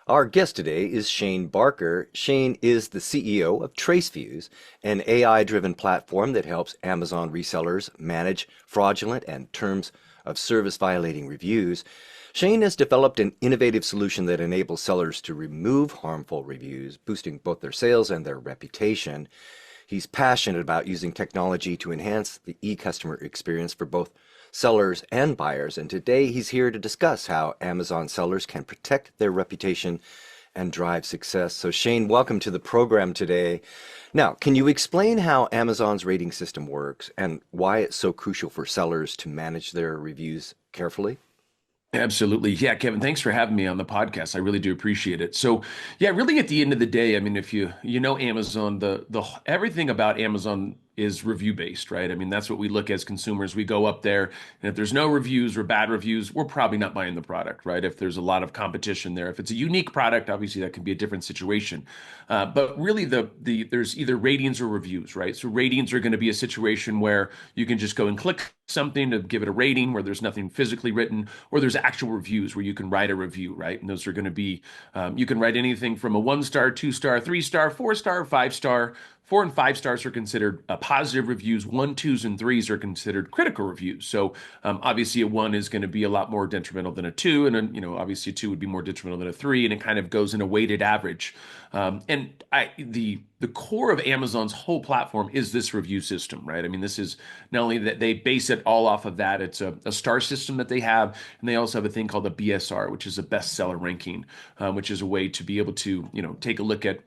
Our guest today is Shane Barker. Shane is the CEO of TraceViews, an AI-driven platform that helps Amazon resellers manage fraudulent and terms of service violating reviews. Shane has developed an innovative solution that enables sellers to remove harmful reviews, boosting both their sales and their reputation. He's passionate about using technology to enhance the e-customer experience for both sellers and buyers. And today he's here to discuss how Amazon sellers can protect their reputation and drive success. So Shane, welcome to the program today. Now, can you explain how Amazon's rating system works and why it's so crucial for sellers to manage their reviews carefully? Absolutely. Yeah, Kevin, thanks for having me on the podcast. I really do appreciate it. So, yeah, really at the end of the day, I mean, if you know Amazon, the everything about Amazon is review based, right? I mean, that's what we look as consumers. We go up there, and if there's no reviews or bad reviews, we're probably not buying the product, right? If there's a lot of competition there, if it's a unique product, obviously that can be a different situation. But really, there's either ratings or reviews, right? So ratings are going to be a situation where you can just go and click something to give it a rating where there's nothing physically written, or there's actual reviews where you can write a review, right? And those are going to be, you can write anything from a 1 star, 2 star, 3 star, 4 star, 5 star. 4 and 5 stars are considered positive reviews. 1, 2s, and 3s are considered critical reviews. So obviously a 1 is going to be a lot more detrimental than a 2, and obviously a 2 would be more detrimental than a 3, and it kind of goes in a weighted average. And the core of Amazon's whole platform is this review system, right? I mean, this is not only that they base it all off of that, it's a star system that they have, and they also have a thing called a BSR, which is a bestseller ranking, which is a way to be able to, take a look at,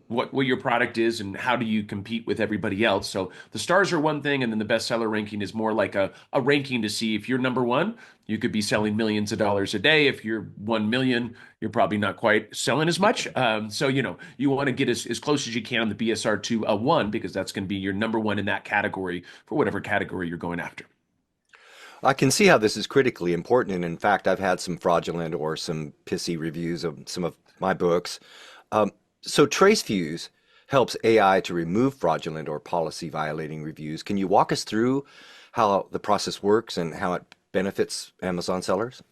what your product is and how do you compete with everybody else. So the stars are one thing, and then the bestseller ranking is more like a ranking to see if you're number one, you could be selling millions of dollars a day. If you're 1 million, you're probably not quite selling as much. So, you want to get as close as you can on the BSR to a 1, because that's going to be your number one in that category for whatever category you're going after. I can see how this is critically important. And in fact, I've had some fraudulent or some pissy reviews of some of my books. So TraceViews helps AI to remove fraudulent or policy violating reviews. Can you walk us through how the process works and how it benefits Amazon sellers?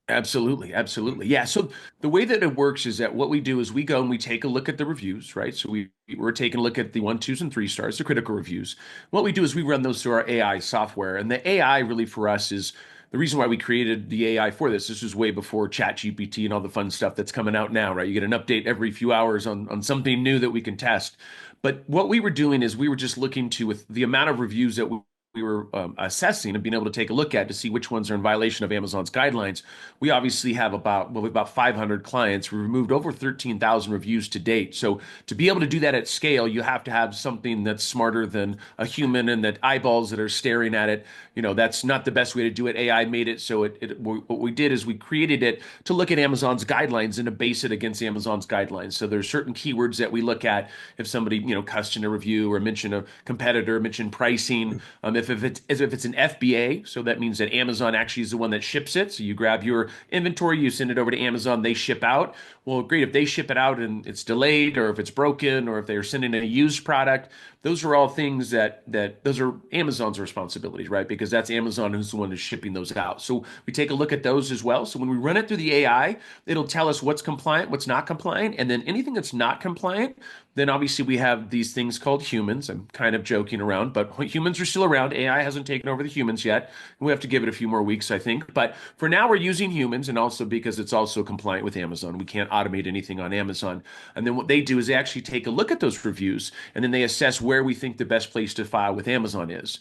Absolutely, absolutely. Yeah. So the way that it works is that what we do is we go and we take a look at the reviews, right? So we're taking a look at the 1, 2s, and 3 stars, the critical reviews. What we do is we run those through our AI software, and the AI really for us is the reason why we created the AI for this. This was way before ChatGPT and all the fun stuff that's coming out now, right? You get an update every few hours on something new that we can test. But what we were doing is we were just looking to, with the amount of reviews that we were assessing and being able to take a look at to see which ones are in violation of Amazon's guidelines. We obviously have about 500 clients. We removed over 13,000 reviews to date. So to be able to do that at scale, you have to have something that's smarter than a human, and that eyeballs that are staring at it. That's not the best way to do it. AI made it so what we did is we created it to look at Amazon's guidelines and to base it against Amazon's guidelines. So there's certain keywords that we look at if somebody, cussed in a review or mentioned a competitor, mentioned pricing. If it's an FBA, so that means that Amazon actually is the one that ships it. So you grab your inventory, you send it over to Amazon, they ship out. Well, great. If they ship it out and it's delayed, or if it's broken, or if they're sending a used product, those are all things that those are Amazon's responsibilities, right? Because that's Amazon who's the one who's shipping those out. So we take a look at those as well. So when we run it through the AI, it'll tell us what's compliant, what's not compliant, and then anything that's not compliant, then obviously we have these things called humans. I'm kind of joking around, but humans are still around. AI hasn't taken over the humans yet. We have to give it a few more weeks, I think. But for now, we're using humans, and also because it's also compliant with Amazon. We can't automate anything on Amazon. And then what they do is they actually take a look at those reviews, and then they assess where we think the best place to file with Amazon is.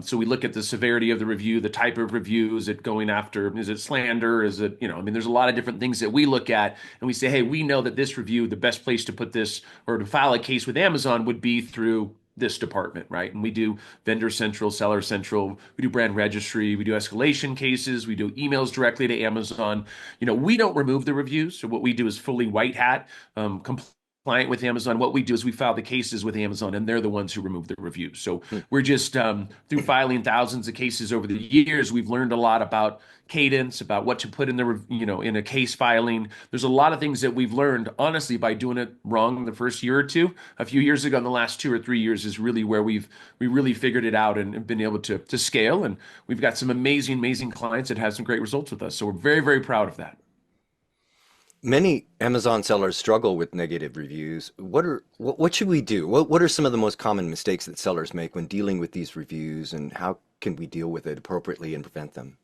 So we look at the severity of the review, the type of review. Is it going after, is it slander? Is it, there's a lot of different things that we look at, and we say, hey, we know that this review, the best place to put this or to file a case with Amazon would be through this department, right? And we do vendor central, seller central, we do brand registry, we do escalation cases, we do emails directly to Amazon. We don't remove the reviews. So what we do is fully white hat, compliant with Amazon. What we do is we file the cases with Amazon, and they're the ones who remove the reviews. So we're just through filing thousands of cases over the years, we've learned a lot about cadence, about what to put in in a case filing. There's a lot of things that we've learned, honestly, by doing it wrong in the first year or two. A few years ago, in the last 2 or 3 years, is really where we really figured it out and been able to scale. And we've got some amazing clients that have some great results with us. So we're very, very proud of that. Many Amazon sellers struggle with negative reviews. What should we do? What are some of the most common mistakes that sellers make when dealing with these reviews, and how can we deal with it appropriately and prevent them?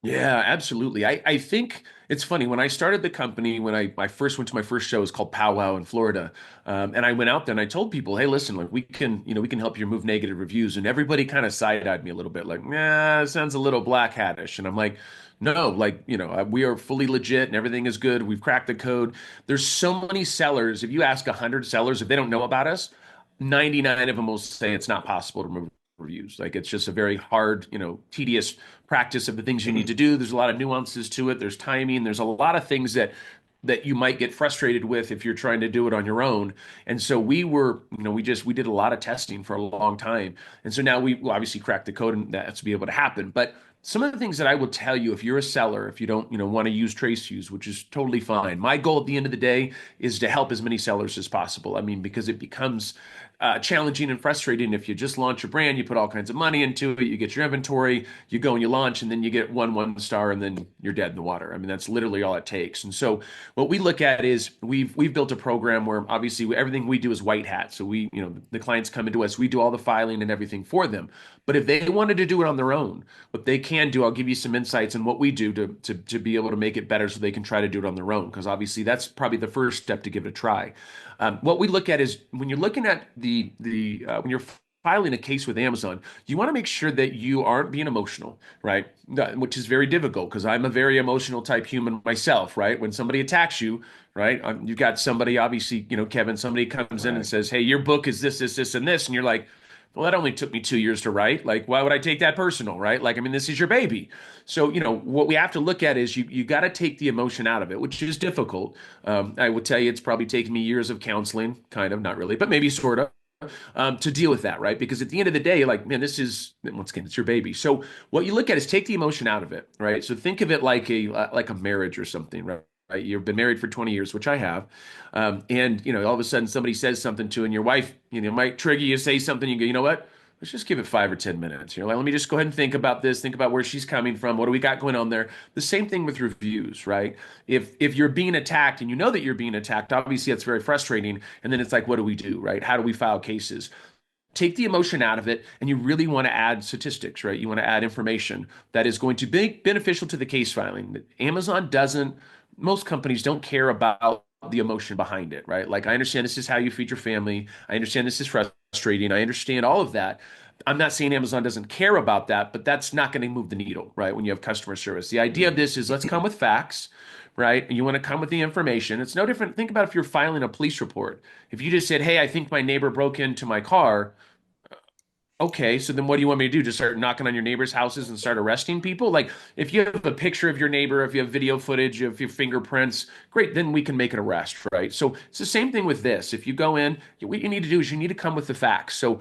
Yeah, absolutely. I think it's funny when I started the company, when I first went to my first show, it was called Powwow in Florida. And I went out there and I told people, hey, listen, like we can help you remove negative reviews. And everybody kind of side-eyed me a little bit, like, nah, it sounds a little black hattish. And I'm like, no, like, we are fully legit and everything is good. We've cracked the code. There's so many sellers. If you ask 100 sellers, if they don't know about us, 99 of them will say it's not possible to remove reviews. Like it's just a very hard, tedious practice of the things you need Mhm. to do. There's a lot of nuances to it. There's timing. There's a lot of things that you might get frustrated with if you're trying to do it on your own. And so we were, we did a lot of testing for a long time. And so now we will obviously crack the code and that's to be able to happen. But some of the things that I will tell you if you're a seller, if you don't, want to use trace views, which is totally fine. My goal at the end of the day is to help as many sellers as possible. I mean, because it becomes challenging and frustrating if you just launch a brand, you put all kinds of money into it, you get your inventory, you go and you launch, and then you get one star, and then you're dead in the water. I mean, that's literally all it takes. And so, what we look at is we've built a program where obviously everything we do is white hat. So the clients come into us, we do all the filing and everything for them. But if they wanted to do it on their own, what they can do, I'll give you some insights on what we do to be able to make it better so they can try to do it on their own. Because obviously that's probably the first step to give it a try. What we look at is when you're looking at the when you're filing a case with Amazon, you want to make sure that you aren't being emotional, right? Which is very difficult because I'm a very emotional type human myself, right? When somebody attacks you, right? You've got somebody, obviously, Kevin, somebody comes in and Right. says, "Hey, your book is this, and this," and you're like, well, that only took me 2 years to write. Like, why would I take that personal, right? Like, I mean, this is your baby. So, what we have to look at is you got to take the emotion out of it, which is difficult. I would tell you it's probably taken me years of counseling, kind of, not really, but maybe sort of, to deal with that, right? Because at the end of the day, like, man, this is once again, it's your baby. So what you look at is take the emotion out of it, right? So think of it like a marriage or something, right? Right? You've been married for 20 years, which I have. And all of a sudden somebody says something to you and your wife, might trigger you, say something, you go, you know what? Let's just give it 5 or 10 minutes. You're like, let me just go ahead and think about this, think about where she's coming from. What do we got going on there? The same thing with reviews, right? If you're being attacked and you know that you're being attacked, obviously that's very frustrating. And then it's like, what do we do, right? How do we file cases? Take the emotion out of it, and you really want to add statistics, right? You want to add information that is going to be beneficial to the case filing. Amazon doesn't, most companies don't care about the emotion behind it, right? Like, I understand this is how you feed your family. I understand this is frustrating. I understand all of that. I'm not saying Amazon doesn't care about that, but that's not going to move the needle, right? When you have customer service. The idea of Mm. this is let's come with facts, right? And you want to come with the information. It's no different. Think about if you're filing a police report. If you just said, hey, I think my neighbor broke into my car, okay, so then what do you want me to do? Just start knocking on your neighbors' houses and start arresting people? Like, if you have a picture of your neighbor, if you have video footage, if you have fingerprints, great, then we can make an arrest, right? So it's the same thing with this. If you go in, what you need to do is you need to come with the facts. So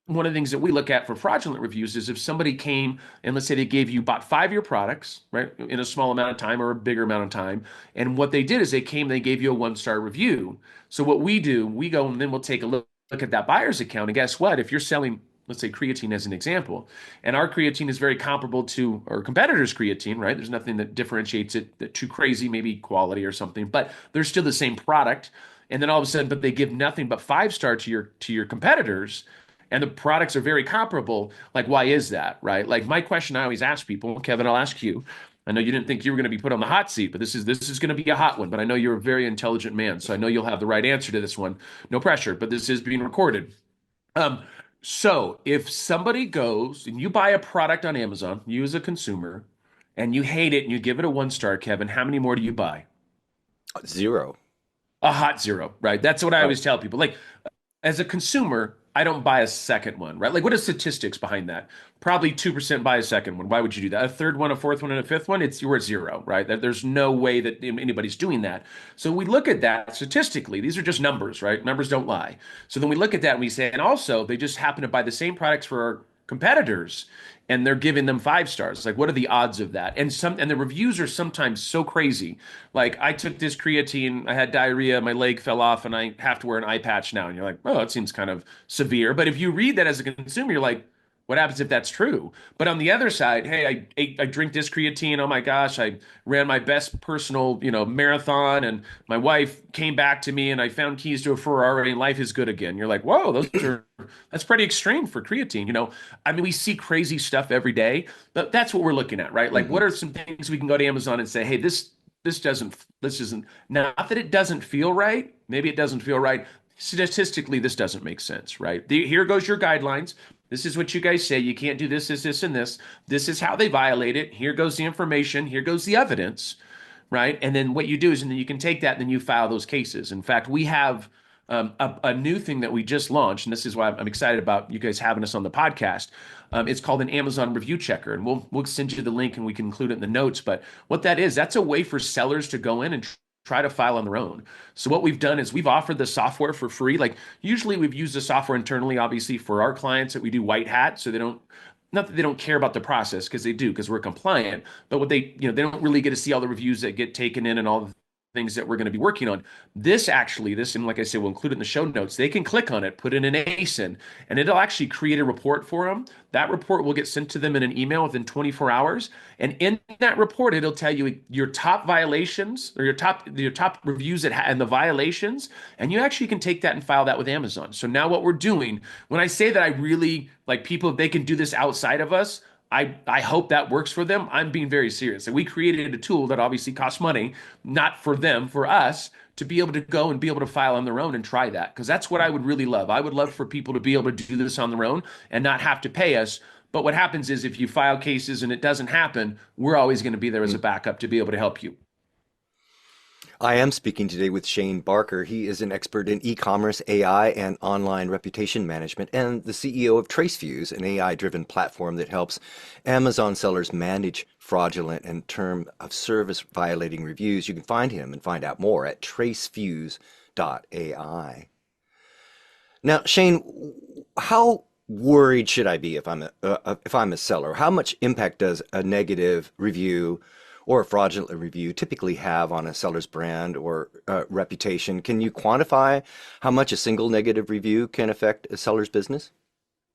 one of the things that we look at for fraudulent reviews is if somebody came and let's say they gave you bought 5 of your products, right, in a small amount of time or a bigger amount of time, and what they did is they gave you a 1-star review. So what we do, we go and then we'll take a look at that buyer's account. And guess what? If you're selling, let's say creatine as an example, and our creatine is very comparable to our competitors' creatine, right? There's nothing that differentiates it that too crazy, maybe quality or something, but they're still the same product. And then all of a sudden, but they give nothing but 5-star to your competitors, and the products are very comparable. Like, why is that, right? Like my question I always ask people, Kevin, I'll ask you. I know you didn't think you were going to be put on the hot seat, but this is going to be a hot one. But I know you're a very intelligent man, so I know you'll have the right answer to this one. No pressure, but this is being recorded. Um, so if somebody goes and you buy a product on Amazon, you as a consumer, and you hate it and you give it a 1-star, Kevin, how many more do you buy? Zero. A hot zero, right? That's what I Right. always tell people. Like, as a consumer, I don't buy a second one, right? Like, what are statistics behind that? Probably 2% buy a second one. Why would you do that? A third one, a fourth one, and a fifth one, you're at zero, right? There's no way that anybody's doing that. So we look at that statistically. These are just numbers, right? Numbers don't lie. So then we look at that and we say, and also they just happen to buy the same products for our competitors and they're giving them 5 stars. Like, what are the odds of that? And the reviews are sometimes so crazy. Like, I took this creatine, I had diarrhea, my leg fell off, and I have to wear an eye patch now. And you're like, oh, that seems kind of severe. But if you read that as a consumer, you're like, What happens if that's true? But on the other side, hey, I drink this creatine. Oh my gosh, I ran my best personal, marathon, and my wife came back to me, and I found keys to a Ferrari, and life is good again. You're like, whoa, that's pretty extreme for creatine. I mean, we see crazy stuff every day, but that's what we're looking at, right? Like, Hmm. what are some things we can go to Amazon and say, hey, this isn't, not that it doesn't feel right. Maybe it doesn't feel right. Statistically, this doesn't make sense, right? Here goes your guidelines. This is what you guys say. You can't do this, and this. This is how they violate it. Here goes the information. Here goes the evidence, right? And then what you do is, and then you can take that and then you file those cases. In fact, we have a new thing that we just launched, and this is why I'm excited about you guys having us on the podcast. It's called an Amazon review checker, and we'll send you the link and we can include it in the notes. But what that is, that's a way for sellers to go in and try to file on their own. So what we've done is we've offered the software for free. Like usually we've used the software internally, obviously for our clients that we do white hat, so they don't. Not that they don't care about the process because they do because we're compliant, but what they don't really get to see all the reviews that get taken in and all the things that we're going to be working on. And like I said, we'll include it in the show notes. They can click on it, put in an ASIN, and it'll actually create a report for them. That report will get sent to them in an email within 24 hours. And in that report, it'll tell you your top violations or your top reviews and the violations. And you actually can take that and file that with Amazon. So now what we're doing, when I say that I really like people, if they can do this outside of us, I hope that works for them. I'm being very serious. And we created a tool that obviously costs money, not for them, for us, to be able to go and be able to file on their own and try that. Because that's what I would really love. I would love for people to be able to do this on their own and not have to pay us. But what happens is if you file cases and it doesn't happen, we're always going to be there as a backup to be able to help you. I am speaking today with Shane Barker. He is an expert in e-commerce, AI, and online reputation management, and the CEO of TraceViews, an AI-driven platform that helps Amazon sellers manage fraudulent and term of service violating reviews. You can find him and find out more at traceviews.ai. Now, Shane, how worried should I be if I'm a seller? How much impact does a negative review or a fraudulent review typically have on a seller's brand or reputation? Can you quantify how much a single negative review can affect a seller's business?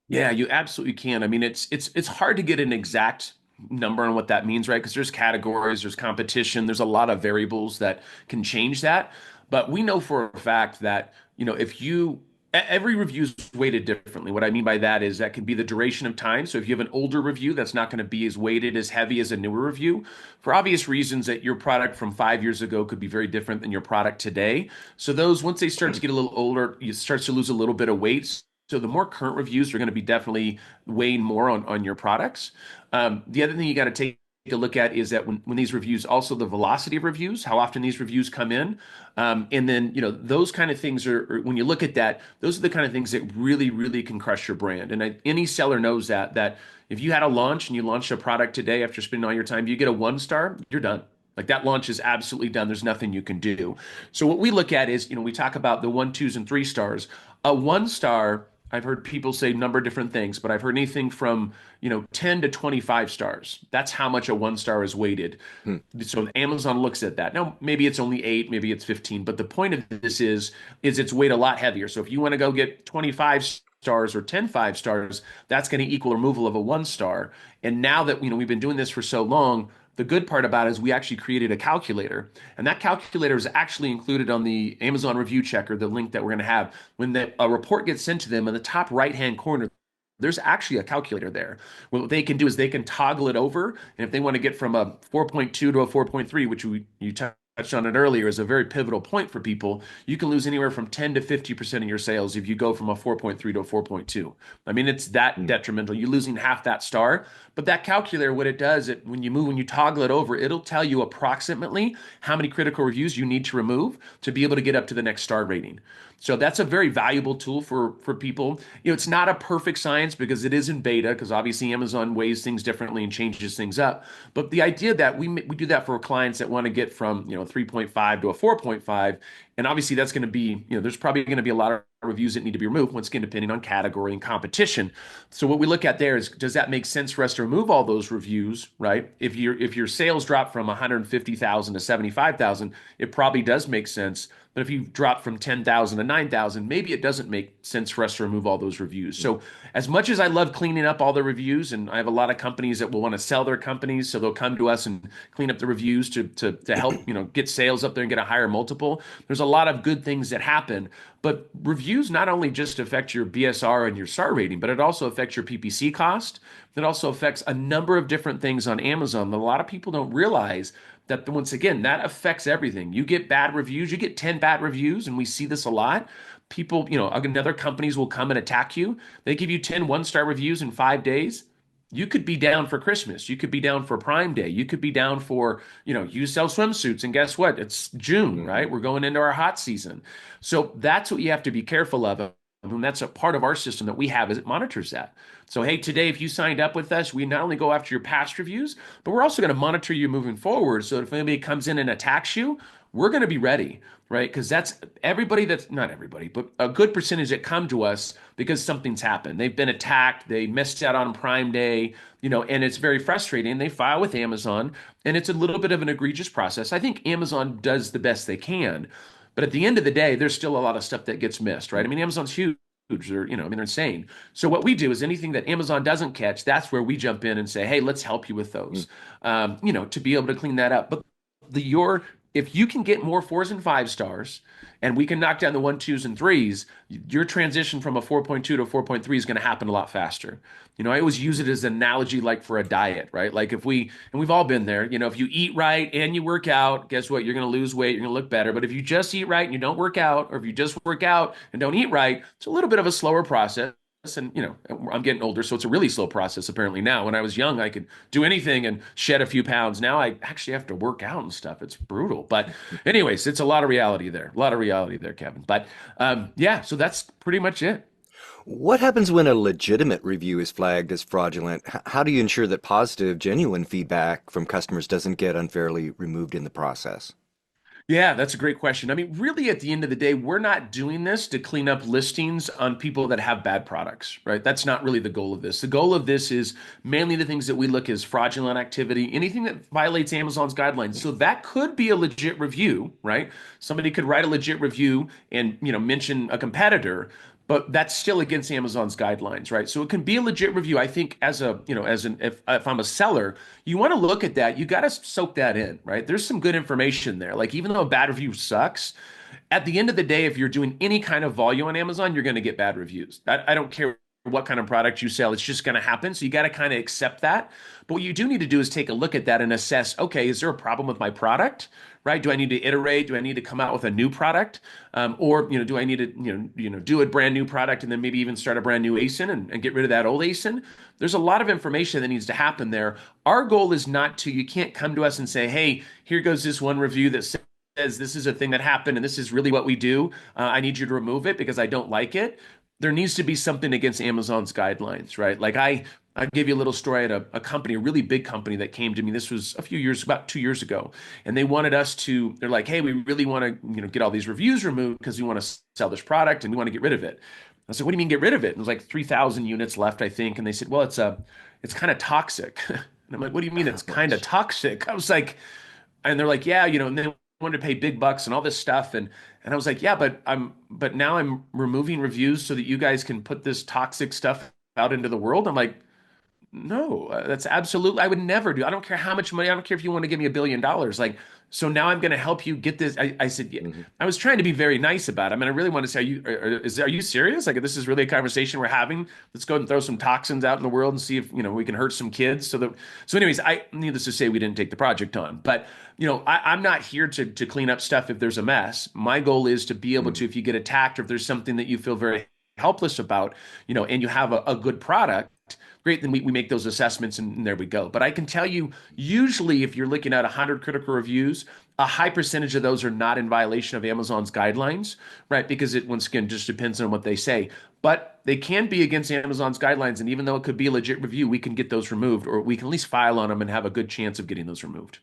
Yeah, you absolutely can. I mean, it's hard to get an exact number on what that means, right? Because there's categories, there's competition, there's a lot of variables that can change that. But we know for a fact that, if every review is weighted differently. What I mean by that is that can be the duration of time. So if you have an older review, that's not going to be as weighted, as heavy as a newer review, for obvious reasons that your product from 5 years ago could be very different than your product today. So those, once they start to get a little older, it starts to lose a little bit of weight. So the more current reviews are going to be definitely weighing more on your products. The other thing you got to take a look at is that when these reviews, also the velocity of reviews, how often these reviews come in. And then, those kind of things when you look at that, those are the kind of things that really, really can crush your brand. And any seller knows that if you had a launch and you launched a product today after spending all your time, you get a 1 star, you're done. Like that launch is absolutely done. There's nothing you can do. So what we look at is, we talk about the 1, 2s, and 3 stars. A 1 star, I've heard people say a number of different things, but I've heard anything from, 10 to 25 stars. That's how much a 1 star is weighted. Hmm. So Amazon looks at that. Now, maybe it's only 8, maybe it's 15, but the point of this is it's weighed a lot heavier. So if you want to go get 25 stars or 10 5 stars, that's going to equal removal of a 1 star. And now that, we've been doing this for so long, the good part about it is we actually created a calculator, and that calculator is actually included on the Amazon review checker, the link that we're going to have. When a report gets sent to them in the top right-hand corner, there's actually a calculator there. What they can do is they can toggle it over, and if they want to get from a 4.2 to a 4.3, which you touched on it earlier, is a very pivotal point for people, you can lose anywhere from 10 to 50% of your sales if you go from a 4.3 to a 4.2. I mean, it's that Hmm. detrimental. You're losing half that star. But that calculator, what it does, when you toggle it over, it'll tell you approximately how many critical reviews you need to remove to be able to get up to the next star rating. So that's a very valuable tool for people. It's not a perfect science because it is in beta, because obviously Amazon weighs things differently and changes things up. But the idea that we do that for clients that want to get from 3.5 to a 4.5, and obviously that's going to be, there's probably going to be a lot of reviews that need to be removed, once again, depending on category and competition. So what we look at there is, does that make sense for us to remove all those reviews, right? If your sales drop from 150,000 to 75,000, it probably does make sense. But if you drop from 10,000 to 9,000, maybe it doesn't make sense for us to remove all those reviews. So as much as I love cleaning up all the reviews, and I have a lot of companies that will want to sell their companies, so they'll come to us and clean up the reviews to help, get sales up there and get a higher multiple. There's a lot of good things that happen, but reviews not only just affect your BSR and your star rating, but it also affects your PPC cost. It also affects a number of different things on Amazon that a lot of people don't realize that once again, that affects everything. You get bad reviews, you get 10 bad reviews, and we see this a lot. People, other companies will come and attack you. They give you 10 one-star reviews in 5 days. You could be down for Christmas. You could be down for Prime Day. You could be down for, you sell swimsuits, and guess what? It's June, Hmm. right? We're going into our hot season. So that's what you have to be careful of. And that's a part of our system that we have is it monitors that. So, hey, today, if you signed up with us, we not only go after your past reviews, but we're also going to monitor you moving forward. So if anybody comes in and attacks you, we're going to be ready, right? Because that's everybody that's not everybody, but a good percentage that come to us because something's happened. They've been attacked, they missed out on Prime Day, and it's very frustrating. They file with Amazon, and it's a little bit of an egregious process. I think Amazon does the best they can. But at the end of the day, there's still a lot of stuff that gets missed, right? I mean, Amazon's huge. They're insane. So what we do is anything that Amazon doesn't catch, that's where we jump in and say, hey, let's help you with those, to be able to clean that up. But if you can get more 4s and 5 stars, and we can knock down the 1, 2s, and 3s, your transition from a 4.2 to a 4.3 is going to happen a lot faster. I always use it as an analogy like for a diet, right? Like and we've all been there, if you eat right and you work out, guess what? You're going to lose weight, you're going to look better. But if you just eat right and you don't work out, or if you just work out and don't eat right, it's a little bit of a slower process. And I'm getting older, so it's a really slow process apparently now. When I was young, I could do anything and shed a few pounds. Now I actually have to work out and stuff. It's brutal. But anyways, it's a lot of reality there. A lot of reality there, Kevin. But yeah, so that's pretty much it. What happens when a legitimate review is flagged as fraudulent? How do you ensure that positive, genuine feedback from customers doesn't get unfairly removed in the process? Yeah, that's a great question. I mean, really, at the end of the day, we're not doing this to clean up listings on people that have bad products, right? That's not really the goal of this. The goal of this is mainly the things that we look as fraudulent activity, anything that violates Amazon's guidelines. So that could be a legit review, right? Somebody could write a legit review and, mention a competitor, but that's still against Amazon's guidelines, right? So it can be a legit review. I think as a, if I'm a seller, you want to look at that. You got to soak that in, right? There's some good information there. Like even though a bad review sucks, at the end of the day, if you're doing any kind of volume on Amazon, you're going to get bad reviews. I don't care what kind of product you sell, it's just going to happen. So you got to kind of accept that. But what you do need to do is take a look at that and assess, okay, is there a problem with my product? Right? Do I need to iterate? Do I need to come out with a new product? Or, do I need to, do a brand new product and then maybe even start a brand new ASIN and get rid of that old ASIN? There's a lot of information that needs to happen there. Our goal is not to, you can't come to us and say, hey, here goes this one review that says this is a thing that happened and this is really what we do. I need you to remove it because I don't like it. There needs to be something against Amazon's guidelines, right? Like I gave you a little story at a company, a really big company that came to me. This was a few years, about 2 years ago, and they wanted us to. They're like, "Hey, we really want to, get all these reviews removed because we want to sell this product and we want to get rid of it." I said, "What do you mean get rid of it?" And it was like 3,000 units left, I think. And they said, "Well, it's kind of toxic." And I'm like, "What do you mean it's kind of Ouch. toxic?" I was like, and they're like, "Yeah, and they wanted to pay big bucks and all this stuff." And I was like, "Yeah, but now I'm removing reviews so that you guys can put this toxic stuff out into the world." I'm like, no, that's absolutely, I would never do. I don't care how much money, I don't care if you want to give me $1 billion. Like, so now I'm going to help you get this. I said, yeah. Mhm. I was trying to be very nice about it. I mean, I really want to say, are you serious? Like, this is really a conversation we're having. Let's go and throw some toxins out in the world and see if, we can hurt some kids. So anyways, needless to say, we didn't take the project on, but I'm not here to clean up stuff if there's a mess. My goal is to be able to, if you get attacked or if there's something that you feel very helpless about, and you have a good product, great, then we make those assessments and there we go. But I can tell you, usually if you're looking at 100 critical reviews, a high percentage of those are not in violation of Amazon's guidelines, right? Because it, once again, just depends on what they say. But they can be against Amazon's guidelines. And even though it could be a legit review, we can get those removed, or we can at least file on them and have a good chance of getting those removed.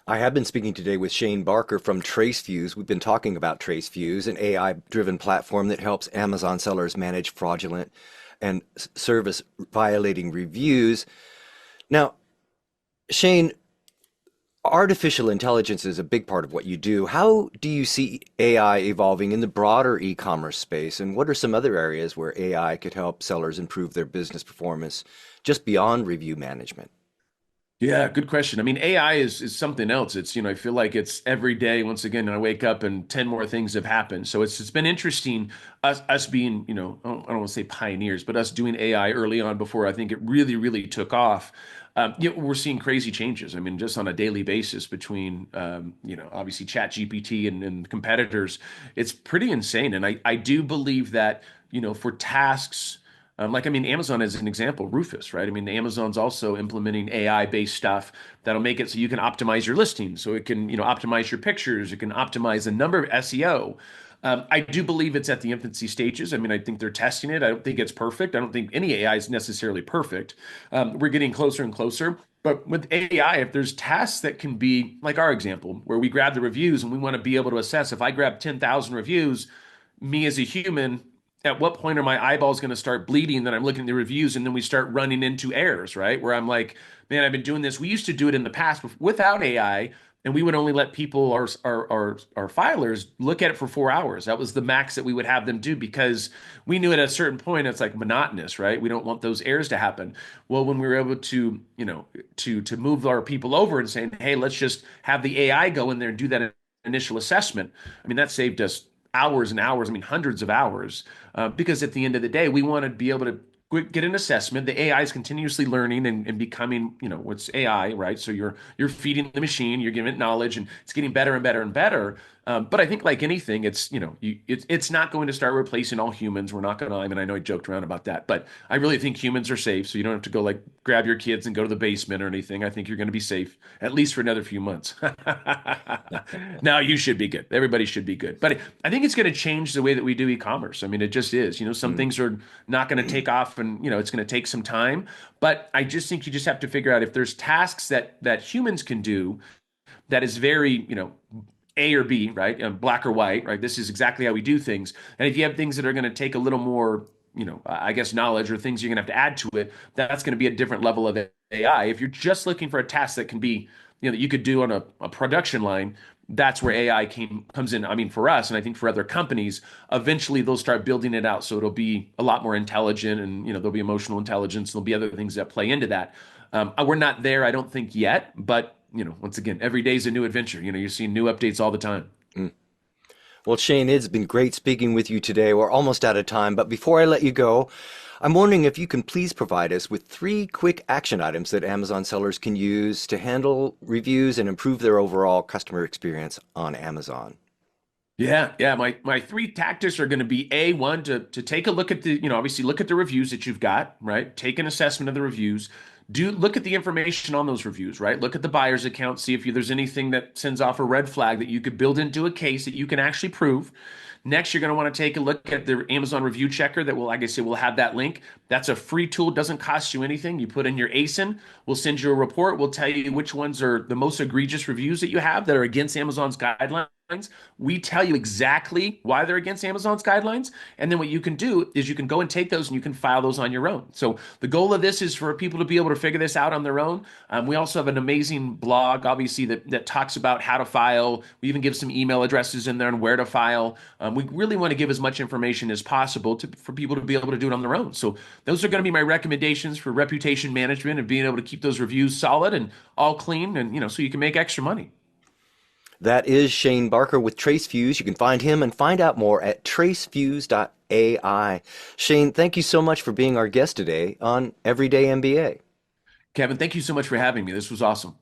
I have been speaking today with Shane Barker from TraceFuse. We've been talking about TraceFuse, an AI-driven platform that helps Amazon sellers manage fraudulent and service violating reviews. Now, Shane, Artificial intelligence is a big part of what you do. How do you see AI evolving in the broader e-commerce space? And what are some other areas where AI could help sellers improve their business performance just beyond review management? Yeah, good question. I mean, AI is something else. It's, I feel like it's every day, once again, I wake up and 10 more things have happened. So it's been interesting us being, I don't want to say pioneers, but us doing AI early on before I think it really, really took off. We're seeing crazy changes. I mean, just on a daily basis between, obviously Chat GPT and competitors, it's pretty insane. And I do believe that, for tasks, I mean, Amazon as an example, Rufus, right? I mean, Amazon's also implementing AI-based stuff that'll make it so you can optimize your listings, so it can, optimize your pictures, it can optimize a number of SEO. I do believe it's at the infancy stages. I mean, I think they're testing it. I don't think it's perfect. I don't think any AI is necessarily perfect. We're getting closer and closer. But with AI, if there's tasks that can be like our example, where we grab the reviews and we want to be able to assess if I grab 10,000 reviews, me as a human, at what point are my eyeballs going to start bleeding that I'm looking at the reviews and then we start running into errors, right? Where I'm like, man, I've been doing this. We used to do it in the past without AI, and we would only let people, our filers, look at it for 4 hours. That was the max that we would have them do because we knew at a certain point it's like monotonous, right? We don't want those errors to happen. Well, when we were able to, to move our people over and saying, hey, let's just have the AI go in there and do that initial assessment. I mean, that saved us hours and hours, I mean, hundreds of hours, because at the end of the day, we want to be able to get an assessment. The AI is continuously learning and becoming, what's AI, right? So you're feeding the machine, you're giving it knowledge, and it's getting better and better and better. But I think like anything, it's it's not going to start replacing all humans. We're not going to. I mean, I know I joked around about that, but I really think humans are safe. So you don't have to go like grab your kids and go to the basement or anything. I think you're going to be safe at least for another few months. Now you should be good. Everybody should be good. But I think it's going to change the way that we do e-commerce. I mean, it just is. Some Mm. things are not going to take off, and it's going to take some time. But I just think you just have to figure out if there's tasks that humans can do that is very, A or B, right? Black or white, right? This is exactly how we do things. And if you have things that are going to take a little more, I guess knowledge or things you're going to have to add to it, that's going to be a different level of AI. If you're just looking for a task that can be, that you could do on a production line, that's where AI comes in. I mean, for us, and I think for other companies, eventually they'll start building it out so it'll be a lot more intelligent, and there'll be emotional intelligence. There'll be other things that play into that. We're not there, I don't think yet, but once again, every day is a new adventure. You're seeing new updates all the time. Mm. Well, Shane, it's been great speaking with you today. We're almost out of time, but before I let you go, I'm wondering if you can please provide us with three quick action items that Amazon sellers can use to handle reviews and improve their overall customer experience on Amazon. Yeah, yeah. My three tactics are going to be one to take a look at the, obviously look at the reviews that you've got, right? Take an assessment of the reviews. Do look at the information on those reviews, right? Look at the buyer's account, see if there's anything that sends off a red flag that you could build into a case that you can actually prove. Next, you're going to want to take a look at the Amazon review checker that will, like I said, will have that link. That's a free tool, doesn't cost you anything. You put in your ASIN, we'll send you a report. We'll tell you which ones are the most egregious reviews that you have that are against Amazon's guidelines. We tell you exactly why they're against Amazon's guidelines. And then what you can do is you can go and take those and you can file those on your own. So the goal of this is for people to be able to figure this out on their own. We also have an amazing blog, obviously, that talks about how to file. We even give some email addresses in there and where to file. We really want to give as much information as possible for people to be able to do it on their own. So those are going to be my recommendations for reputation management and being able to keep those reviews solid and all clean, and so you can make extra money. That is Shane Barker with TraceFuse. You can find him and find out more at tracefuse.ai. Shane, thank you so much for being our guest today on Everyday MBA. Kevin, thank you so much for having me. This was awesome.